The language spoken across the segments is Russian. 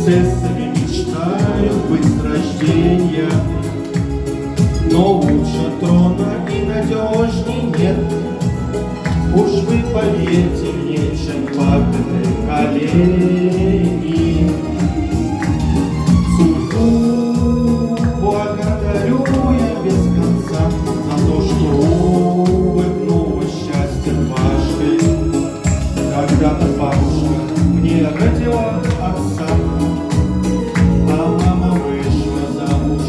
Принцессами мечтают быть с рождения, но лучше трона и надежней нет. Уж вы поверьте мне, чем пахнет колени. Судьбу благодарю я без конца за то, что улыбнулось счастьем вашим. Когда-то бабушка мне родила отца, а мама вышла замуж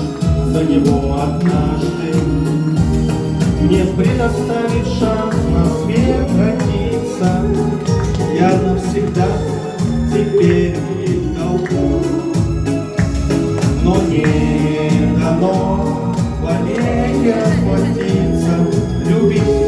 за него однажды. Мне предоставит шанс на свет родиться, я навсегда теперь в долгу. Но не дано вовеки расплатиться, любить